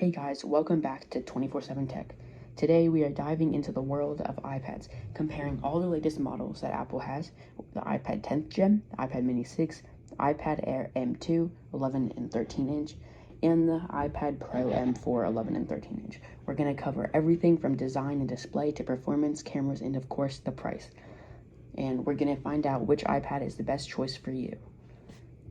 Hey guys, welcome back to 24/7 Tech. Today we are diving into the world of iPads, comparing all the latest models that Apple has: the iPad 10th Gen, the iPad Mini 6, the iPad Air M2, 11 and 13 inch, and the iPad Pro M4, 11 and 13 inch. We're going to cover everything from design and display to performance, cameras, and of course the price. And we're going to find out which iPad is the best choice for you.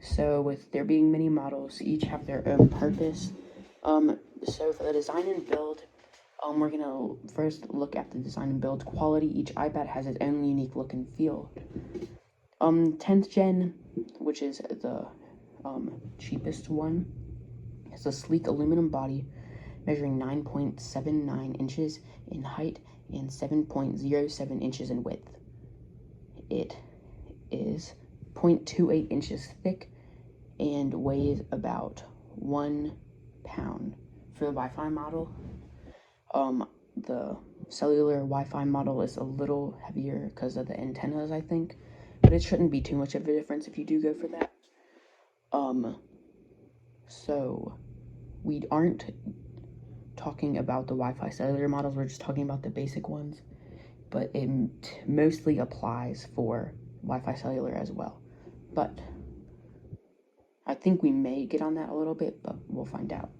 So with there being many models, each have their own purpose. So for the design and build, we're gonna first look at the design and build quality. Each iPad has its own unique look and feel. 10th Gen, which is the cheapest one, has a sleek aluminum body measuring 9.79 inches in height and 7.07 inches in width. It is 0.28 inches thick and weighs about 1 pound. For the Wi-Fi model, the cellular Wi-Fi model is a little heavier because of the antennas, I think, but it shouldn't be too much of a difference if you do go for that. So we aren't talking about the Wi-Fi cellular models, we're just talking about the basic ones, but it mostly applies for Wi-Fi cellular as well. But I think we may get on that a little bit, but we'll find out.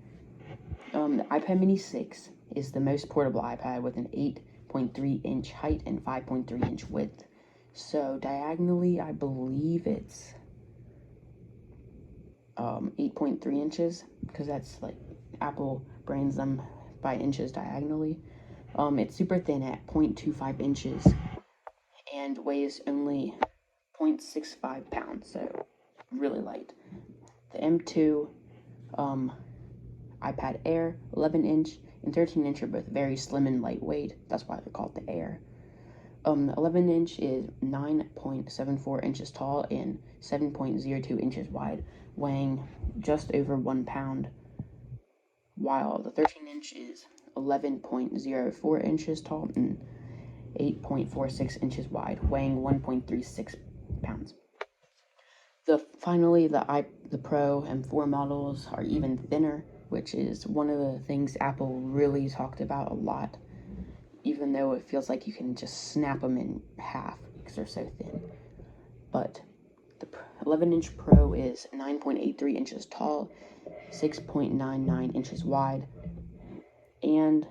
The iPad Mini 6 is the most portable iPad with an 8.3 inch height and 5.3 inch width. So diagonally, I believe it's 8.3 inches, because that's like Apple brands them by inches diagonally. It's super thin at 0.25 inches and weighs only 0.65 pounds, so really light. The M2 iPad Air, 11 inch and 13 inch are both very slim and lightweight. That's why they're called the Air. 11 inch is 9.74 inches tall and 7.02 inches wide, weighing just over 1 pound, while the 13 inch is 11.04 inches tall and 8.46 inches wide, weighing 1.36 pounds. Finally, the Pro M4 models are even thinner, which is one of the things Apple really talked about a lot, even though it feels like you can just snap them in half because they're so thin. But the 11-inch Pro is 9.83 inches tall, 6.99 inches wide, and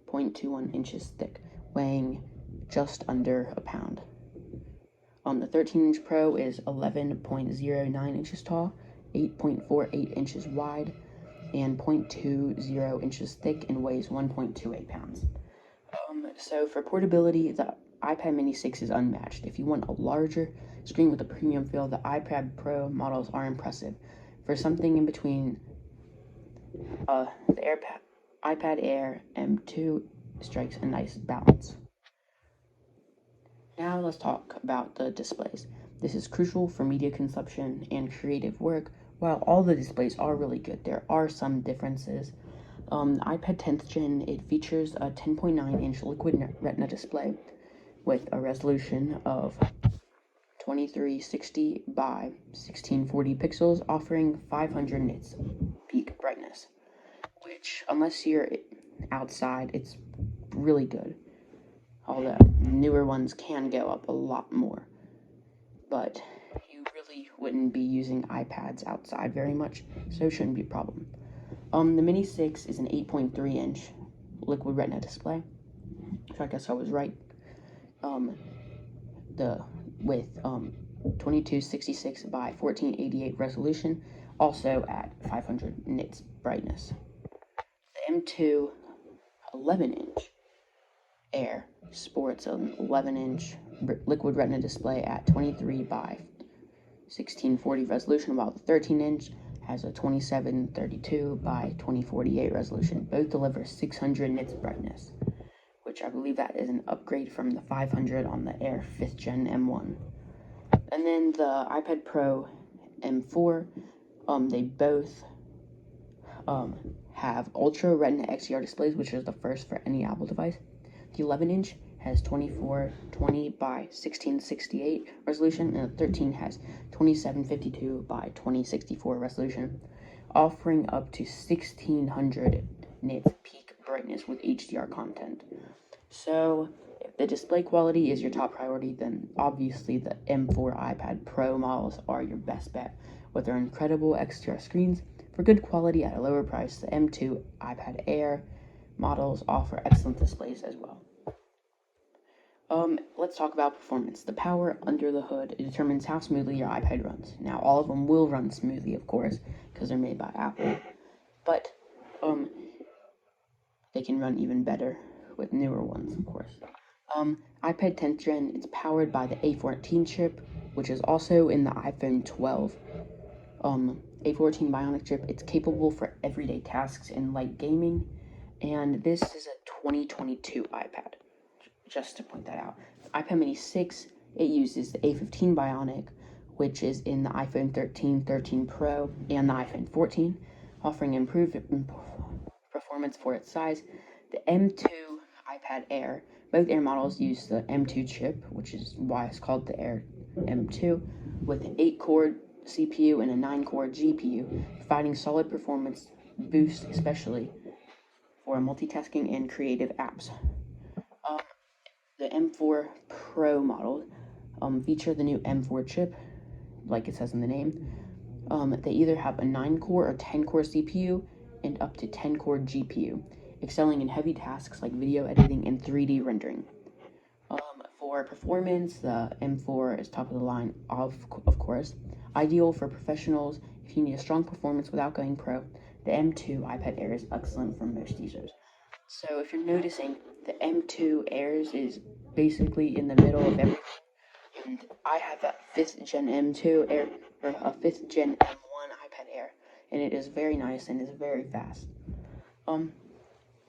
0.21 inches thick, weighing just under a pound. The 13-inch Pro is 11.09 inches tall, 8.48 inches wide, and 0.20 inches thick, and weighs 1.28 pounds. So for portability, the iPad Mini 6 is unmatched. If you want a larger screen with a premium feel, the iPad Pro models are impressive. For something in between, the iPad Air M2 strikes a nice balance. Now let's talk about the displays. This is crucial for media consumption and creative work. While all the displays are really good, there are some differences. The iPad 10th Gen, it features a 10.9 inch liquid retina display with a resolution of 2360 by 1640 pixels, offering 500 nits peak brightness, which, unless you're outside, it's really good. Although newer ones can go up a lot more, but you really wouldn't be using iPads outside very much, so it shouldn't be a problem. The Mini 6 is an 8.3 inch liquid retina display, so I guess I was right. With 2266 by 1488 resolution, also at 500 nits brightness. The M2 11-inch Air sports an 11-inch liquid retina display at 23 by 1640 resolution, while the 13-inch has a 2732 by 2048 resolution. Both deliver 600 nits brightness, which I believe that is an upgrade from the 500 on the Air 5th Gen M1. And then the iPad Pro M4, they both have Ultra Retina XDR displays, which is the first for any Apple device. The 11-inch has 2420 by 1668 resolution, and the 13 has 2752 by 2064 resolution, offering up to 1600 in its peak brightness with HDR content. So, if the display quality is your top priority, then obviously the M4 iPad Pro models are your best bet. With their incredible XDR screens, for good quality at a lower price, the M2 iPad Air models offer excellent displays as well. Let's talk about performance. The power under the hood determines how smoothly your iPad runs. Now, all of them will run smoothly, of course, because they're made by Apple, but they can run even better with newer ones, of course. iPad 10th Gen, it's powered by the A14 chip, which is also in the iPhone 12. A14 Bionic chip, it's capable for everyday tasks in light gaming, and this is a 2022 iPad, just to point that out. iPad mini 6, it uses the A15 Bionic, which is in the iPhone 13, 13 Pro, and the iPhone 14, offering improved performance for its size. The M2 iPad Air, both Air models use the M2 chip, which is why it's called the Air M2, with an 8-core CPU and a 9-core GPU, providing solid performance boost, especially for multitasking and creative apps. The M4 Pro model feature the new M4 chip, like it says in the name. They either have a 9-core or 10-core CPU and up to 10-core GPU, excelling in heavy tasks like video editing and 3D rendering. For performance, the M4 is top of the line, of course. Ideal for professionals if you need a strong performance without going pro. The M2 iPad Air is excellent for most users. So if you're noticing, the M2 Airs is basically in the middle of everything. And I have a 5th Gen M2 Air, or a 5th Gen M1 iPad Air, and it is very nice and is very fast.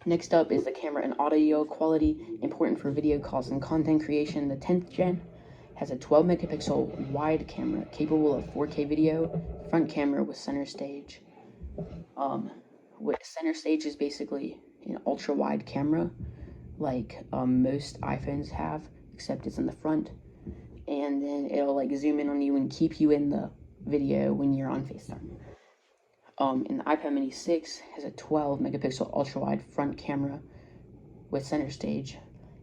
Next up is the camera and audio quality, important for video calls and content creation. The 10th Gen has a 12 megapixel wide camera capable of 4K video, front camera with center stage. With center stage is basically an ultra wide camera, like most iPhones have, except it's in the front, and then it'll like zoom in on you and keep you in the video when you're on FaceTime. And the iPad mini 6 has a 12 megapixel ultra wide front camera with center stage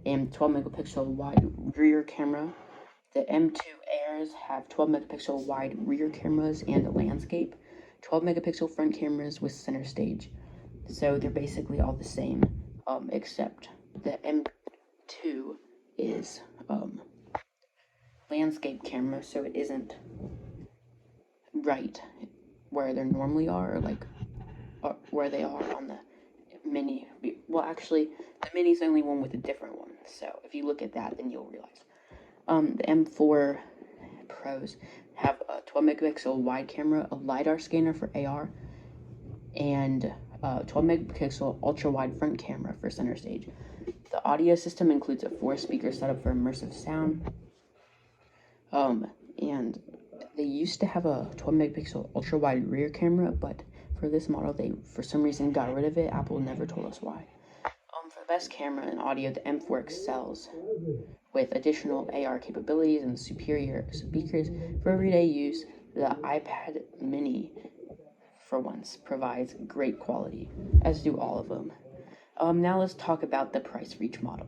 and 12 megapixel wide rear camera. The M2 Airs have 12 megapixel wide rear cameras and a landscape, 12 megapixel front cameras with center stage. So they're basically all the same, except the M2 is landscape camera, so it isn't right where they normally are, or like where they are on the mini. Well, actually, the mini's the only one with a different one. So if you look at that, then you'll realize. The M4 Pros have a 12 megapixel wide camera, a LiDAR scanner for AR, and 12 megapixel ultra wide front camera for center stage. The audio system includes a 4-speaker setup for immersive sound. And they used to have a 12 megapixel ultra wide rear camera, but for this model, they for some reason got rid of it. Apple never told us why. For the best camera and audio, the M4 excels with additional AR capabilities and superior speakers for everyday use. The iPad mini, for once, provides great quality, as do all of them. Now let's talk about the price for each model.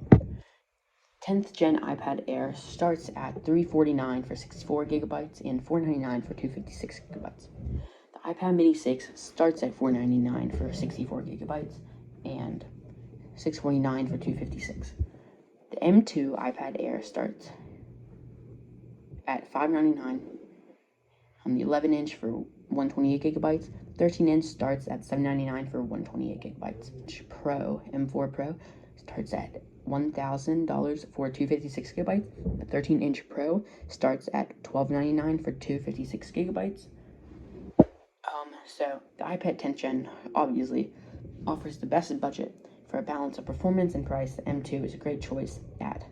10th Gen iPad Air starts at $349 for 64 gigabytes and $499 for 256 gigabytes. The iPad mini 6 starts at $499 for 64 gigabytes and $649 for 256. The M2 iPad Air starts at $599 on the 11-inch for 128 gigabytes. 13-inch starts at $799 for 128 gigabytes. Pro, M4 Pro, starts at $1,000 for 256 gigabytes. The 13-inch Pro starts at $1,299 for 256 gigabytes. So the iPad 10th Gen obviously offers the best budget for a balance of performance and price. The M2 is a great choice at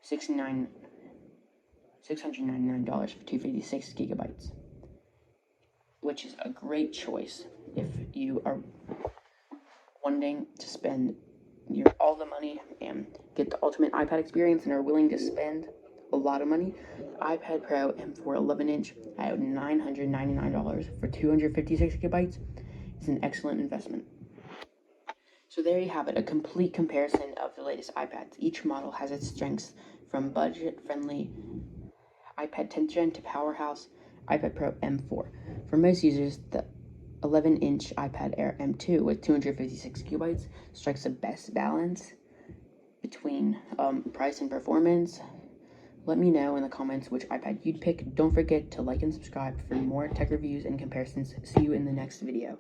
$699 for 256 gigabytes, which is a great choice if you are wanting to spend all the money and get the ultimate iPad experience and are willing to spend a lot of money. iPad Pro M4 11-inch at $999 for 256 gigabytes is an excellent investment. So there you have it, a complete comparison of the latest iPads. Each model has its strengths, from budget-friendly iPad 10th Gen to powerhouse iPad Pro M4. For most users, the 11-inch iPad Air M2 with 256 gigabytes strikes the best balance between price and performance. Let me know in the comments which iPad you'd pick. Don't forget to like and subscribe for more tech reviews and comparisons. See you in the next video.